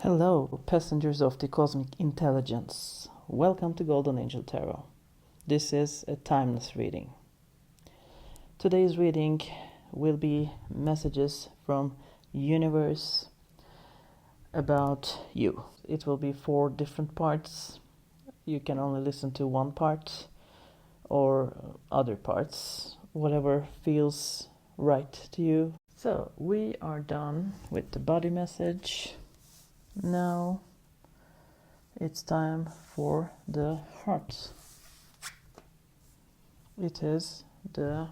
Hello, passengers of the cosmic intelligence. Welcome to Golden Angel Tarot. This is a timeless reading. Today's reading will be messages from universe about you. It will be 4 different parts. You can only listen to one part or other parts, whatever feels right to you. So we are done with the body message. Now it's time for the heart. It is the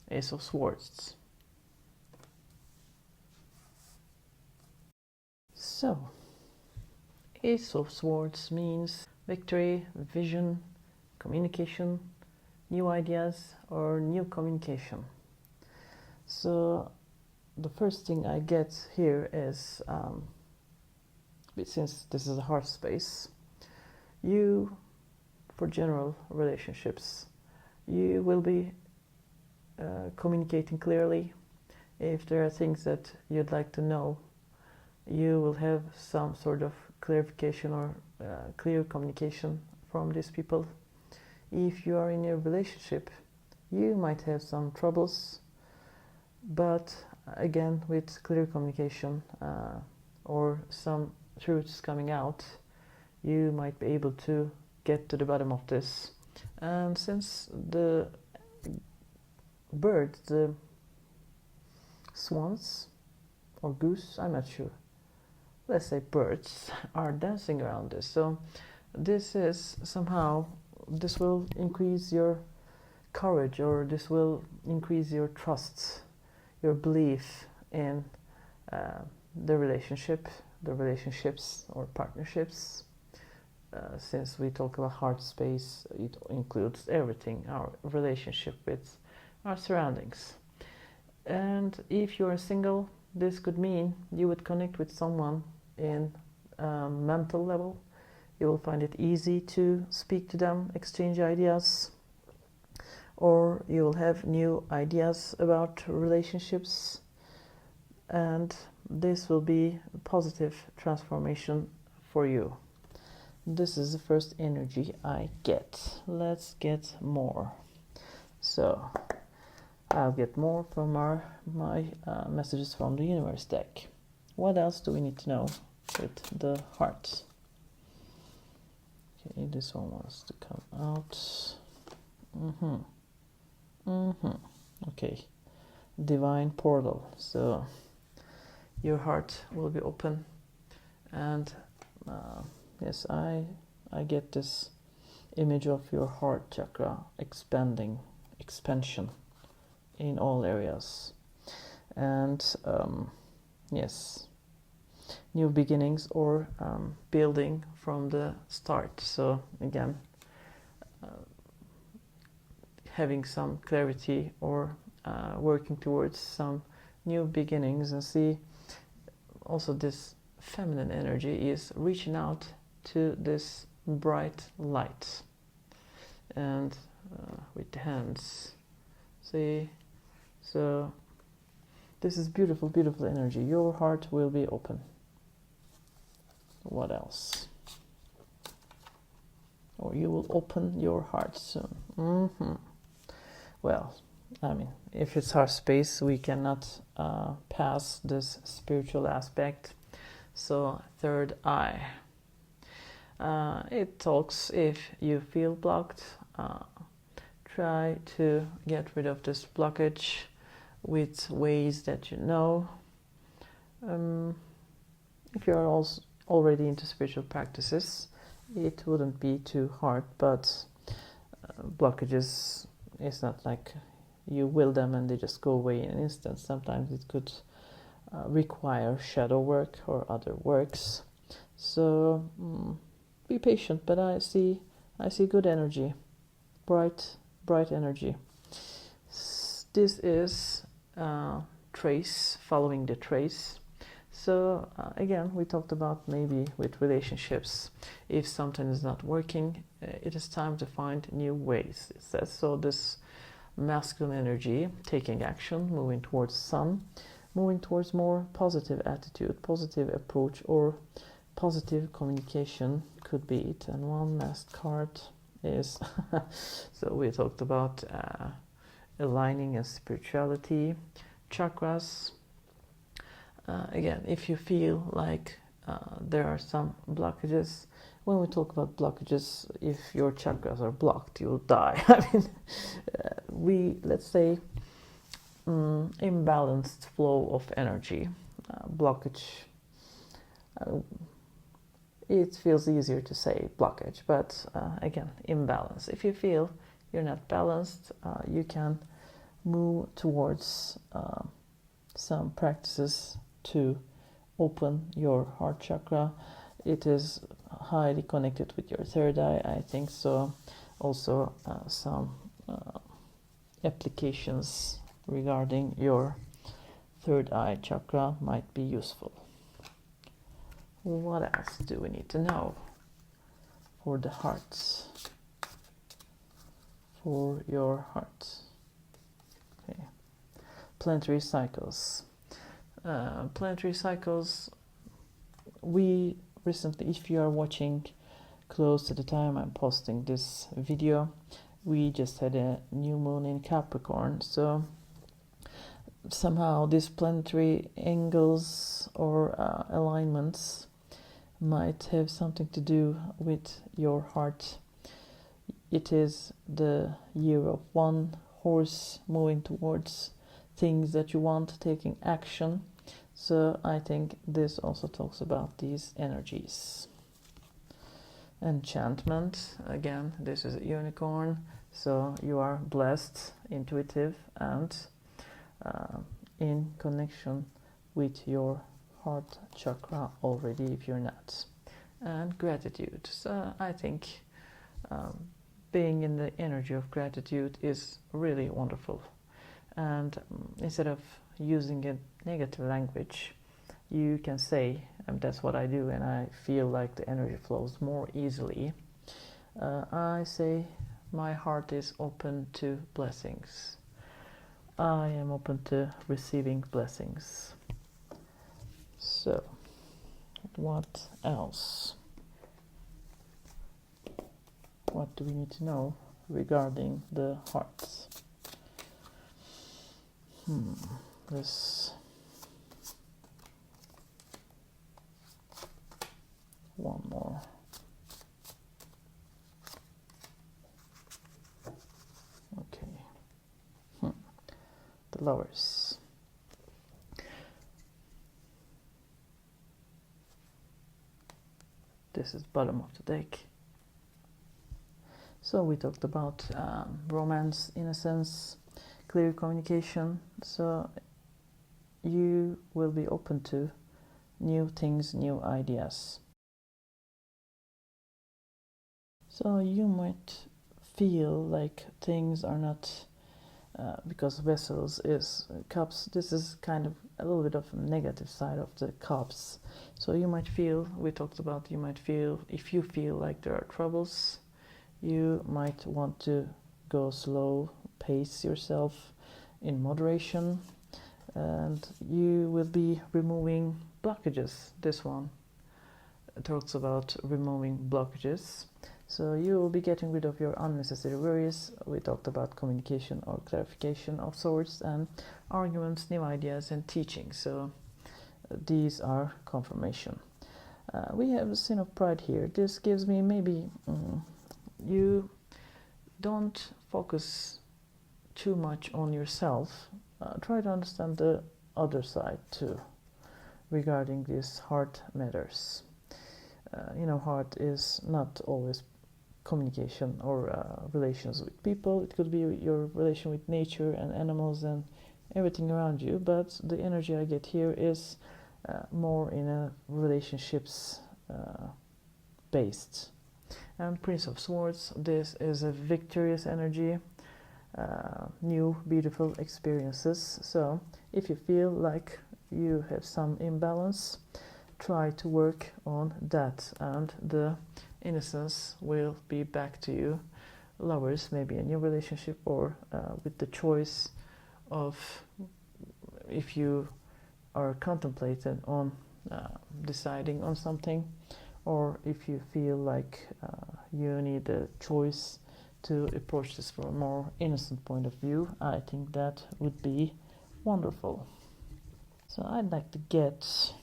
Ace of Swords. So, Ace of Swords means victory, vision, communication, new ideas, or new communication. So, the first thing I get here is, since this is a heart space, you, for general relationships, you will be communicating clearly. If there are things that you'd like to know, you will have some sort of clarification or clear communication from these people. If you are in a relationship, you might have some troubles, but again, with clear communication or some truths coming out, you might be able to get to the bottom of this. And since the bird, the swans or goose, I'm not sure, let's say birds, are dancing around this, so this is somehow, this will increase your courage, or this will increase your trust, your belief in the relationships or partnerships. Since we talk about heart space, it includes everything, our relationship with our surroundings. And if you're single, this could mean you would connect with someone in mental level. You will find it easy to speak to them, exchange ideas, or you will have new ideas about relationships, and this will be a positive transformation for you. This is the first energy I get. Let's get more. So I'll get more from my messages from the universe deck. What else do we need to know with the heart? Okay, this one wants to come out. Okay, divine portal. So your heart will be open, and yes, I get this image of your heart chakra expansion in all areas, and yes, new beginnings, or building from the start. So again, having some clarity, or working towards some new beginnings. And see, also this feminine energy is reaching out to this bright light, and with the hands, see, so this is beautiful energy. Your heart will be open. What else? Or you will open your heart soon. Well, I mean, if it's heart space, we cannot pass this spiritual aspect. So third eye, it talks, if you feel blocked, try to get rid of this blockage with ways that you know. If you're also already into spiritual practices, it wouldn't be too hard, but blockages, it's not like you will them and they just go away in an instant. Sometimes it could require shadow work or other works. So be patient, but I see good energy, bright energy. This is trace, following the trace. So again, we talked about maybe with relationships, if something is not working, it is time to find new ways, it says. So this masculine energy, taking action, moving towards sun, moving towards more positive attitude, positive approach, or positive communication could be it. And one last card is so we talked about aligning and spirituality, chakras. Again, if you feel like there are some blockages, when we talk about blockages, if your chakras are blocked, you'll die. I mean, let's say imbalanced flow of energy, blockage. It feels easier to say blockage, but again, imbalance. If you feel you're not balanced, you can move towards some practices to open your heart chakra. It is highly connected with your third eye, I think, so also some applications regarding your third eye chakra might be useful. What else do we need to know for the hearts? For your heart. Okay. Planetary cycles. Planetary cycles, we recently, if you are watching close to the time I'm posting this video, we just had a new moon in Capricorn, so somehow these planetary angles or alignments might have something to do with your heart. It is the year of one horse moving towards things that you want, taking action. So I think this also talks about these energies. Enchantment, again, this is a unicorn, so you are blessed, intuitive, and in connection with your heart chakra already if you're not. And gratitude, so I think being in the energy of gratitude is really wonderful. And instead of using a negative language, you can say, and that's what I do, and I feel like the energy flows more easily. I say, my heart is open to blessings. I am open to receiving blessings. So, what else? What do we need to know regarding the hearts? This one more. Okay. The Lovers. This is bottom of the deck. So we talked about romance, innocence, clear communication. So you will be open to new things, new ideas. So you might feel like things are not, because vessels is cups, this is kind of a little bit of a negative side of the cups. So you might feel, we talked about, you might feel, if you feel like there are troubles, you might want to go slow, pace yourself in moderation, and you will be removing blockages. This one talks about removing blockages. So you will be getting rid of your unnecessary worries. We talked about communication or clarification of sorts, and arguments, new ideas, and teaching. So these are confirmation. We have a sin of pride here. This gives me maybe you don't focus too much on yourself. Try to understand the other side too regarding these heart matters. Heart is not always communication or relations with people. It could be your relation with nature and animals and everything around you, but the energy I get here is more in a relationships based. And Prince of Swords, this is a victorious energy, new beautiful experiences. So if you feel like you have some imbalance, try to work on that, and the innocence will be back to you. Lovers, maybe a new relationship, or with the choice of if you are contemplated on deciding on something, or if you feel like you need a choice to approach this from a more innocent point of view, I think that would be wonderful. So I'd like to get...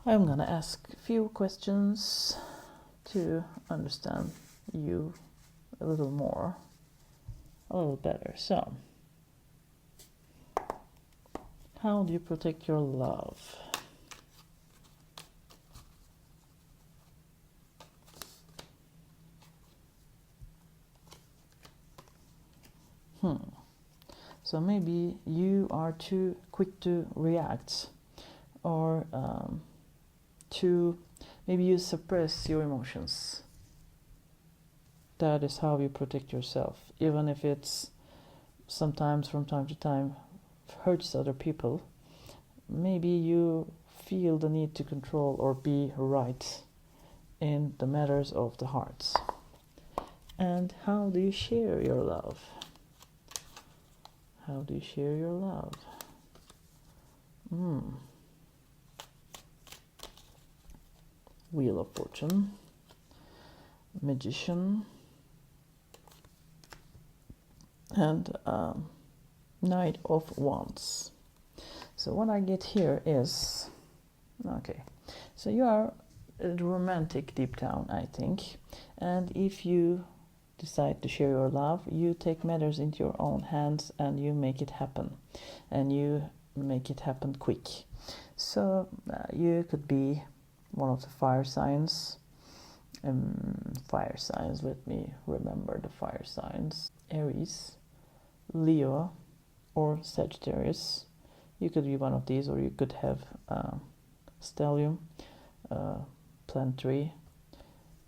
I'm gonna ask a few questions to understand you a little more, a little better. So, how do you protect your love? So maybe you are too quick to react, or maybe you suppress your emotions. That is how you protect yourself, even if it's sometimes from time to time hurts other people. Maybe you feel the need to control or be right in the matters of the heart. And how do you share your love? How do you share your love? Wheel of Fortune, Magician, and Knight of Wands. So what I get here is, okay, so you are romantic deep down, I think, and if you decide to share your love, you take matters into your own hands and you make it happen, and you make it happen quick. So you could be one of the fire signs. Let me remember the fire signs: Aries, Leo, or Sagittarius. You could be one of these, or you could have stellium, planetary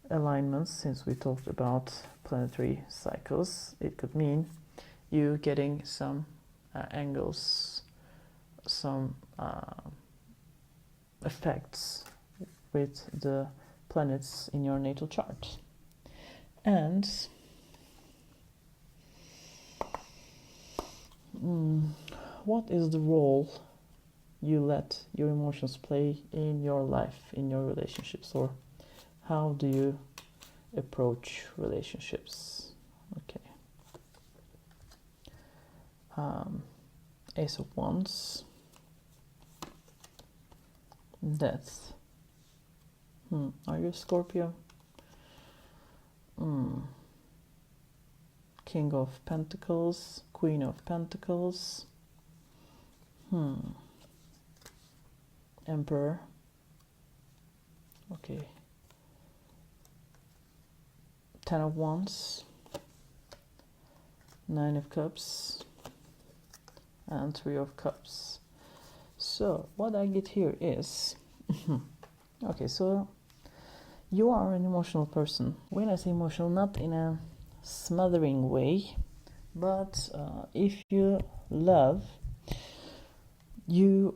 alignments. Since we talked about planetary cycles, it could mean you getting some angles, some effects with the planets in your natal chart. And what is the role you let your emotions play in your life, in your relationships, or how do you approach relationships? Okay. Ace of Wands, Death. Are you a Scorpio? King of Pentacles, Queen of Pentacles, Emperor. Okay. Ten of Wands, Nine of Cups, and Three of Cups. So what I get here is okay, so you are an emotional person. When I say emotional, not in a smothering way, but if you love, you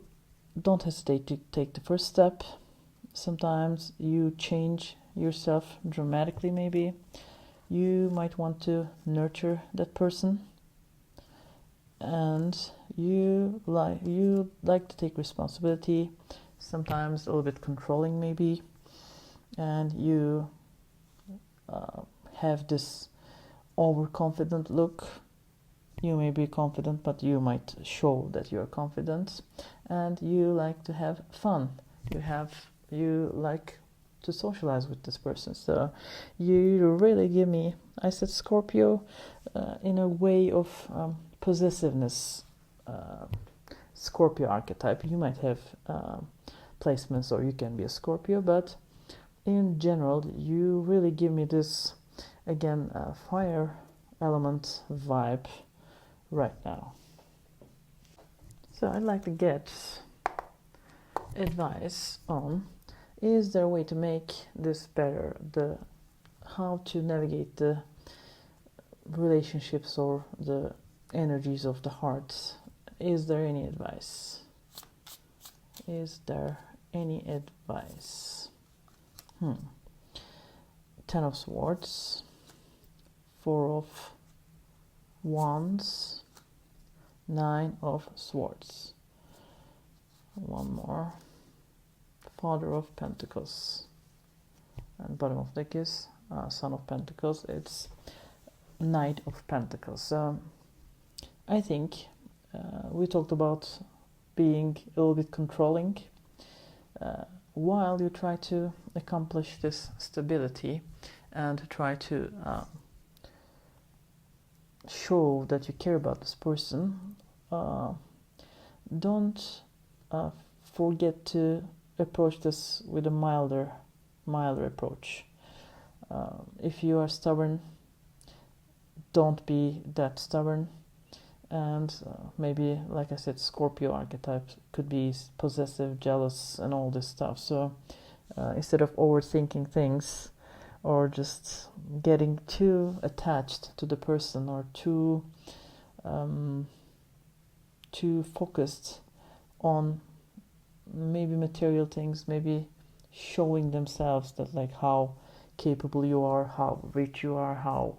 don't hesitate to take the first step. Sometimes you change yourself dramatically. Maybe you might want to nurture that person, and you like to take responsibility, sometimes a little bit controlling maybe, and you have this overconfident look. You may be confident, but you might show that you're confident, and you like to have fun. You like to socialize with this person. So you really give me, I said Scorpio, in a way of possessiveness. Scorpio archetype. You might have placements, or you can be a Scorpio, but in general, you really give me this, again, fire element vibe right now. So I'd like to get advice on, is there a way to make this better, how to navigate the relationships or the energies of the heart? Is there any advice? Is there any advice? Ten of Swords, Four of Wands, Nine of Swords. One more. Father of Pentacles. And bottom of deck is Son of Pentacles. It's Knight of Pentacles. I think we talked about being a little bit controlling while you try to accomplish this stability and try to show that you care about this person. Don't forget to approach this with a milder approach. If you are stubborn, don't be that stubborn. And maybe, like I said, Scorpio archetype could be possessive, jealous, and all this stuff. So instead of overthinking things or just getting too attached to the person or too focused on maybe material things, maybe showing themselves that like how capable you are, how rich you are, how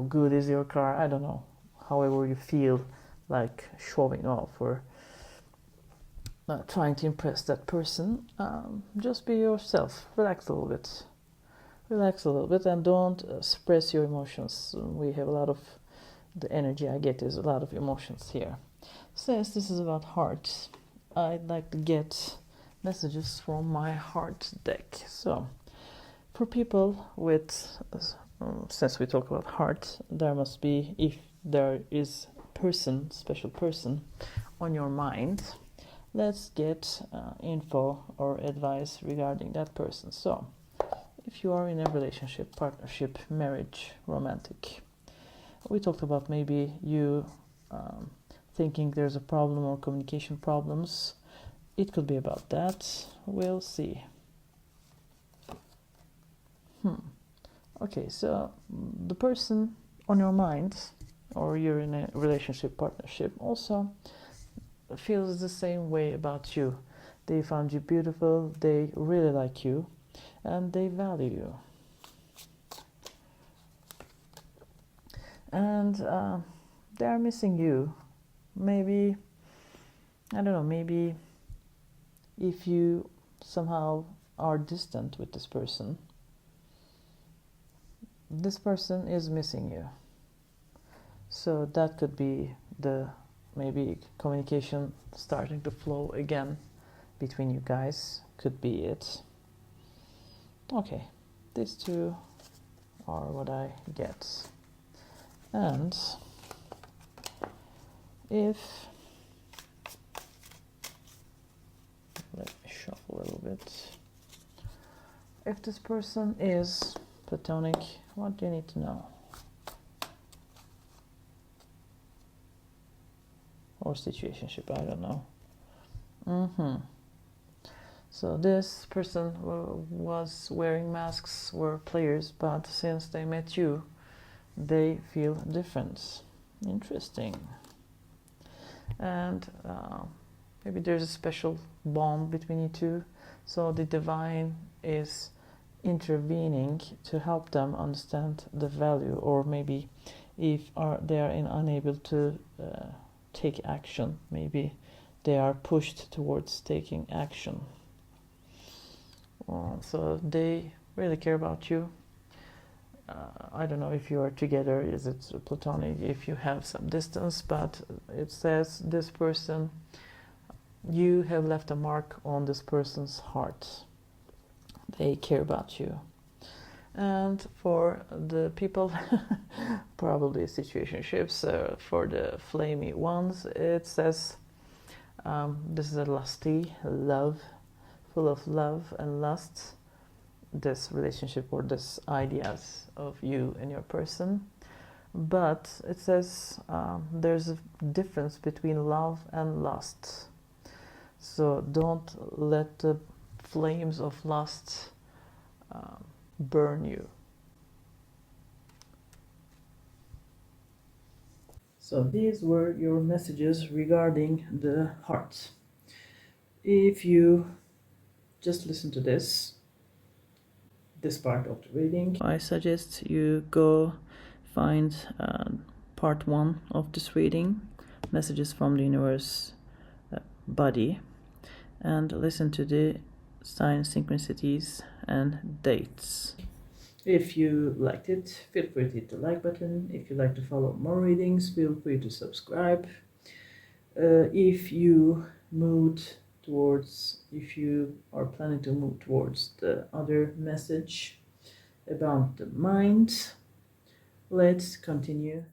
good is your car, I don't know, however you feel like showing off or trying to impress that person. Just be yourself, relax a little bit and don't suppress your emotions. We have a lot of the energy I get is a lot of emotions here. Since this is about heart, I'd like to get messages from my heart deck. So for people with since we talk about heart, there must be, if there is person, special person on your mind, let's get info or advice regarding that person. So if you are in a relationship, partnership, marriage, romantic, we talked about maybe you thinking there's a problem or communication problems. It could be about that. We'll see. Okay, so the person on your mind, or you're in a relationship, partnership, also feels the same way about you. They found you beautiful, they really like you, and they value you. And they're missing you. Maybe, I don't know, maybe if you somehow are distant with this person is missing you. So that could be the maybe communication starting to flow again between you guys, could be it. Okay, these two are what I get. And if, let me shuffle a little bit. If this person is platonic, what do you need to know? Or situationship, I don't know. So this person was wearing masks, were players, but since they met you, they feel different. Interesting. And maybe there's a special bond between you two. So the divine is intervening to help them understand the value, or maybe if they are unable to take action, maybe they are pushed towards taking action. So they really care about you. I don't know if you are together, is it platonic, if you have some distance, but it says this person, you have left a mark on this person's heart. They care about you. And for the people, probably situationships, for the flamey ones, it says this is a lusty love, full of love and lust, this relationship or this ideas of you and your person. But it says there's a difference between love and lust. So don't let the flames of lust burn you. So these were your messages regarding the heart. If you just listen to this part of the reading, I suggest you go find part 1 of this reading, Messages from the Universe body, and listen to the sign synchronicities and dates. If you liked it, feel free to hit the like button. If you'd like to follow more readings, feel free to subscribe. If you are planning to move towards the other message about the mind, let's continue